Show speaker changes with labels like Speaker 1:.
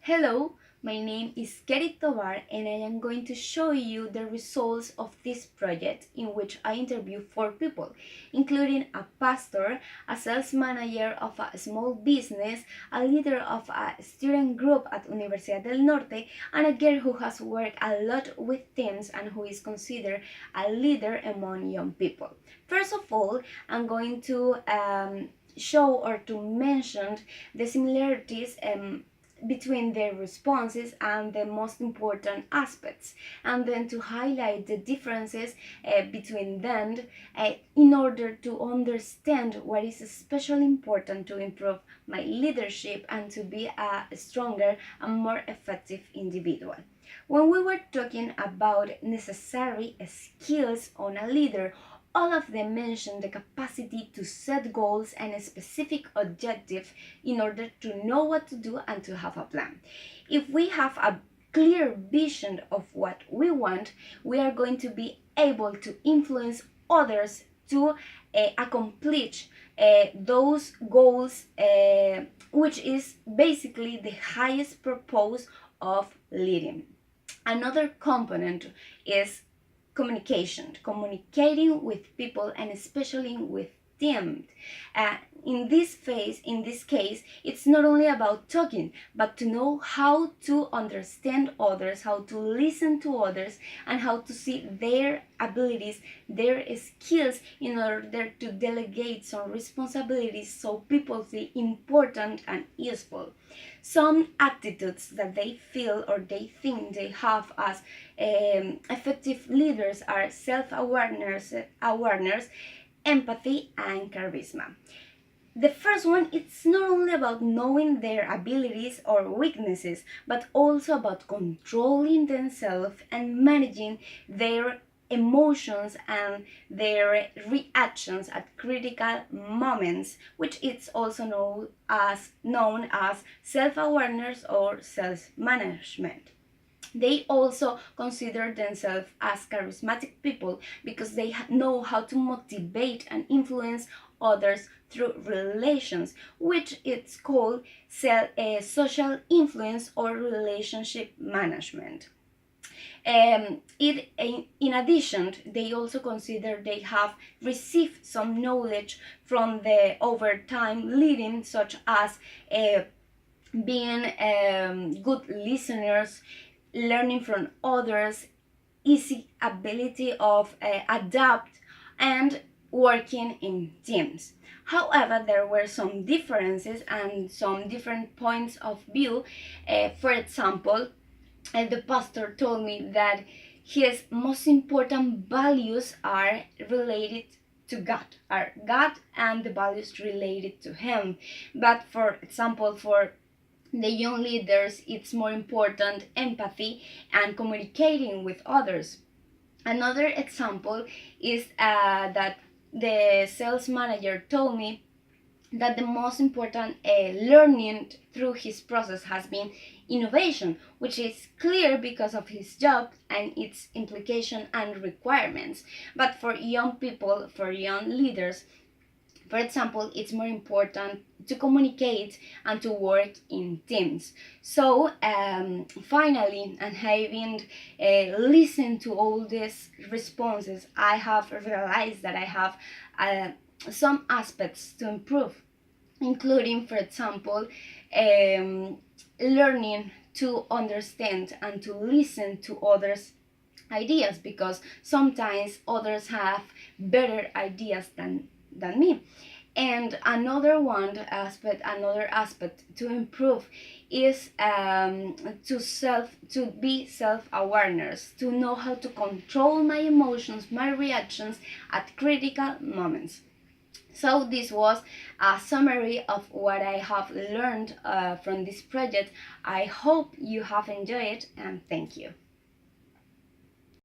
Speaker 1: Hello, my name is Querit and I am going to show you the results of this project in which I interview 4 people, including a pastor, a sales manager of a small business, a leader of a student group at Universidad del Norte, and a girl who has worked a lot with teens and who is considered a leader among young people. First of all, I'm going to show or to mention the similarities between their responses and the most important aspects, and then to highlight the differences between them in order to understand what is especially important to improve my leadership and to be a stronger and more effective individual. When we were talking about necessary skills on a leader, all of them mention the capacity to set goals and a specific objective in order to know what to do and to have a plan. If we have a clear vision of what we want, we are going to be able to influence others to accomplish those goals, which is basically the highest purpose of leading. Another component is communicating with people and especially with teams. In this case, it's not only about talking, but to know how to understand others, how to listen to others, and how to see their abilities, their skills in order to delegate some responsibilities so people feel important and useful. Some attitudes that they feel or they think they have as effective leaders are self-awareness, empathy, and charisma. The first one, it's not only about knowing their abilities or weaknesses, but also about controlling themselves and managing their emotions and their reactions at critical moments, which is also known as self-awareness or self-management. They also consider themselves as charismatic people because they know how to motivate and influence others through relations, which it's called social influence or relationship management. In addition, they also consider they have received some knowledge from the over time leading, such as being good listeners, learning from others, easy ability of adapt, and working in teams. However, there were some differences and some different points of view. For example, the pastor told me that his most important values are related to God and the values related to him. But for example, for the young leaders, it's more important empathy and communicating with others. Another example is that the sales manager told me that the most important learning through his process has been innovation, which is clear because of his job and its implication and requirements. But for young people, for young leaders, for example, it's more important to communicate and to work in teams. So finally, and having listened to all these responses, I have realized that I have some aspects to improve, including, for example, learning to understand and to listen to others' ideas, because sometimes others have better ideas than me. And another aspect to improve is to be self-awareness, to know how to control my emotions, my reactions at critical moments. So this was a summary of what I have learned from this project. I hope you have enjoyed it, and thank you.